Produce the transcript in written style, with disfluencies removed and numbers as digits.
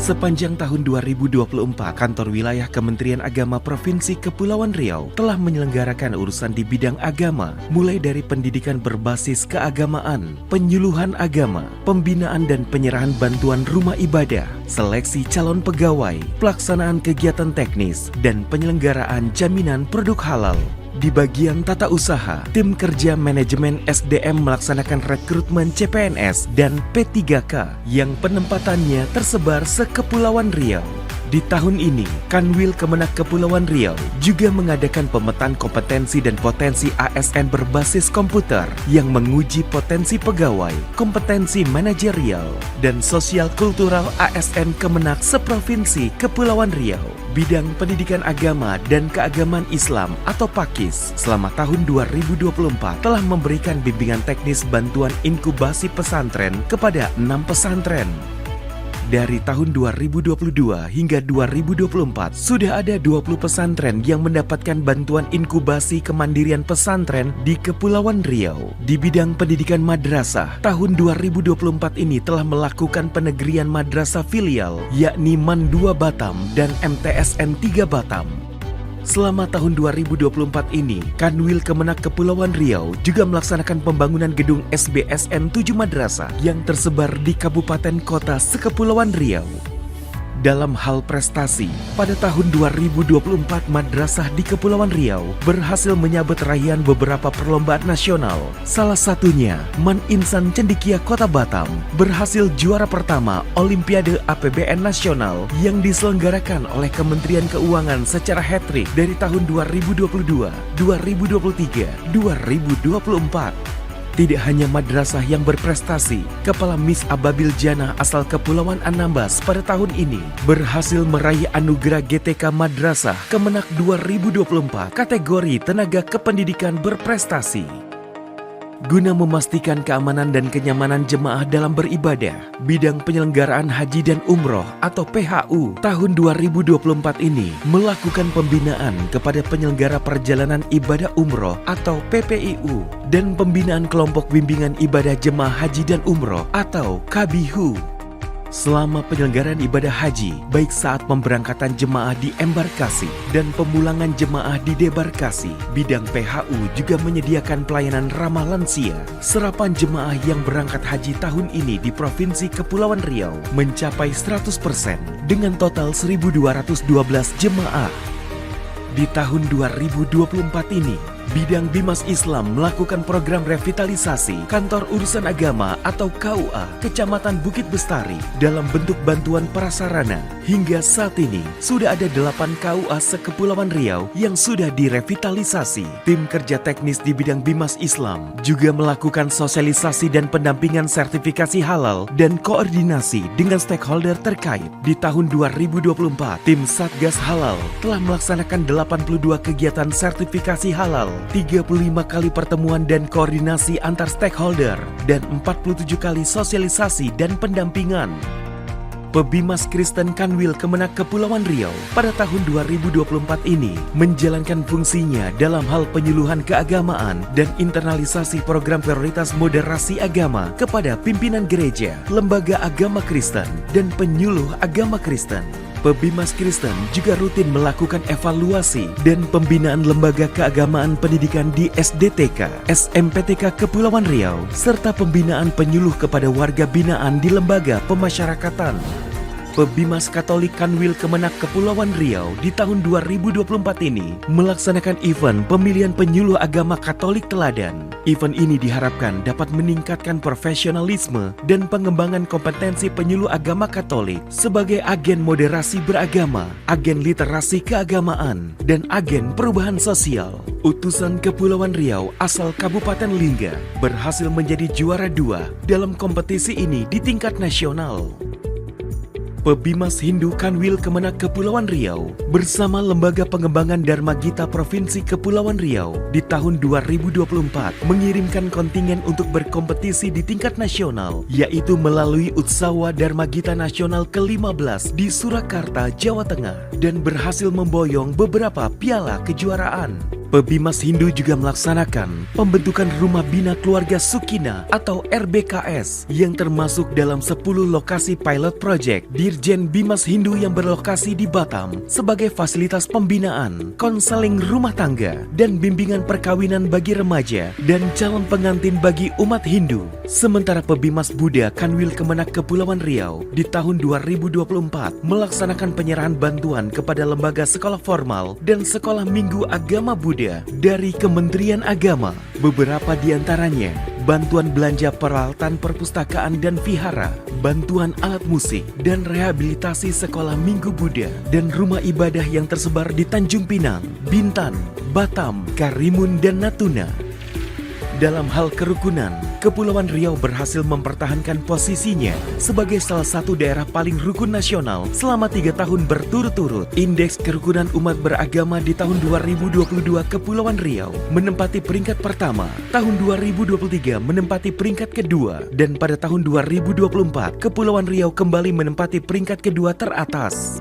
Sepanjang tahun 2024, Kantor Wilayah Kementerian Agama Provinsi Kepulauan Riau telah menyelenggarakan urusan di bidang agama, mulai dari pendidikan berbasis keagamaan, penyuluhan agama, pembinaan dan penyerahan bantuan rumah ibadah, seleksi calon pegawai, pelaksanaan kegiatan teknis, dan penyelenggaraan jaminan produk halal. Di bagian tata usaha, tim kerja manajemen SDM melaksanakan rekrutmen CPNS dan P3K yang penempatannya tersebar se-Kepulauan Riau. Di tahun ini, Kanwil Kemenak Kepulauan Riau juga mengadakan pemetaan kompetensi dan potensi ASN berbasis komputer yang menguji potensi pegawai, kompetensi manajerial, dan sosial kultural ASN Kemenak seprovinsi Kepulauan Riau. Bidang Pendidikan Agama dan Keagamaan Islam atau PAKIS selama tahun 2024 telah memberikan bimbingan teknis bantuan inkubasi pesantren kepada 6 pesantren. Dari tahun 2022 hingga 2024, sudah ada 20 pesantren yang mendapatkan bantuan inkubasi kemandirian pesantren di Kepulauan Riau. Di bidang pendidikan madrasah, tahun 2024 ini telah melakukan penegrian madrasah filial, yakni MAN 2 Batam dan MTSN 3 Batam. Selama tahun 2024 ini, Kanwil Kemenak Kepulauan Riau juga melaksanakan pembangunan gedung SBSN 7 Madrasah yang tersebar di kabupaten kota se-Kepulauan Riau. Dalam hal prestasi, pada tahun 2024 madrasah di Kepulauan Riau berhasil menyabet raihan beberapa perlombaan nasional. Salah satunya, MAN Insan Cendekia Kota Batam berhasil juara pertama Olimpiade APBN Nasional yang diselenggarakan oleh Kementerian Keuangan secara hat-trick dari tahun 2022, 2023, 2024. Tidak hanya madrasah yang berprestasi, Kepala Miss Ababil Jannah asal Kepulauan Anambas pada tahun ini berhasil meraih anugerah GTK Madrasah Kemenak 2024 kategori tenaga kependidikan berprestasi. Guna memastikan keamanan dan kenyamanan jemaah dalam beribadah, bidang penyelenggaraan haji dan umroh atau PHU tahun 2024 ini melakukan pembinaan kepada penyelenggara perjalanan ibadah umroh atau PPIU dan pembinaan kelompok bimbingan ibadah jemaah haji dan umroh atau KBIHU. Selama penyelenggaraan ibadah haji, baik saat pemberangkatan jemaah di embarkasi dan pemulangan jemaah di debarkasi, bidang PHU juga menyediakan pelayanan ramah lansia. Serapan jemaah yang berangkat haji tahun ini di Provinsi Kepulauan Riau mencapai 100% dengan total 1.212 jemaah. Di tahun 2024 ini, bidang Bimas Islam melakukan program revitalisasi Kantor Urusan Agama atau KUA Kecamatan Bukit Bestari dalam bentuk bantuan prasarana. Hingga saat ini, sudah ada 8 KUA se-Kepulauan Riau yang sudah direvitalisasi. Tim kerja teknis di bidang Bimas Islam juga melakukan sosialisasi dan pendampingan sertifikasi halal dan koordinasi dengan stakeholder terkait. Di tahun 2024, tim Satgas Halal telah melaksanakan 82 kegiatan sertifikasi halal, 35 kali pertemuan dan koordinasi antar stakeholder, dan 47 kali sosialisasi dan pendampingan. Pebimas Kristen Kanwil Kemenak Kepulauan Riau pada tahun 2024 ini menjalankan fungsinya dalam hal penyuluhan keagamaan dan internalisasi program prioritas moderasi agama kepada pimpinan gereja, lembaga agama Kristen, dan penyuluh agama Kristen. Pebimas Kristen juga rutin melakukan evaluasi dan pembinaan lembaga keagamaan pendidikan di SDTK, SMPTK Kepulauan Riau, serta pembinaan penyuluh kepada warga binaan di lembaga pemasyarakatan. Pebimas Katolik Kanwil Kemenak Kepulauan Riau di tahun 2024 ini melaksanakan event pemilihan penyuluh agama Katolik teladan. Event ini diharapkan dapat meningkatkan profesionalisme dan pengembangan kompetensi penyuluh agama Katolik sebagai agen moderasi beragama, agen literasi keagamaan, dan agen perubahan sosial. Utusan Kepulauan Riau asal Kabupaten Lingga berhasil menjadi juara 2 dalam kompetisi ini di tingkat nasional. Pebimas Hindu Kanwil Kemenak Kepulauan Riau bersama Lembaga Pengembangan Dharma Gita Provinsi Kepulauan Riau di tahun 2024 mengirimkan kontingen untuk berkompetisi di tingkat nasional, yaitu melalui Utsawa Dharma Gita Nasional ke-15 di Surakarta, Jawa Tengah, dan berhasil memboyong beberapa piala kejuaraan. Pebimas Hindu juga melaksanakan pembentukan Rumah Bina Keluarga Sukina atau RBKS yang termasuk dalam 10 lokasi pilot project Dirjen Bimas Hindu yang berlokasi di Batam sebagai fasilitas pembinaan, konseling rumah tangga, dan bimbingan perkawinan bagi remaja dan calon pengantin bagi umat Hindu. Sementara Pebimas Buddha Kanwil Kemenak Kepulauan Riau di tahun 2024 melaksanakan penyerahan bantuan kepada lembaga sekolah formal dan sekolah minggu agama Buddha dari Kementerian Agama. Beberapa di antaranya bantuan belanja peralatan perpustakaan dan vihara, bantuan alat musik, dan rehabilitasi sekolah minggu Buddha dan rumah ibadah yang tersebar di Tanjung Pinang, Bintan, Batam, Karimun, dan Natuna. Dalam hal kerukunan, Kepulauan Riau berhasil mempertahankan posisinya sebagai salah satu daerah paling rukun nasional selama 3 tahun berturut-turut. Indeks kerukunan umat beragama di tahun 2022 Kepulauan Riau menempati peringkat pertama, tahun 2023 menempati peringkat kedua, dan pada tahun 2024 Kepulauan Riau kembali menempati peringkat kedua teratas.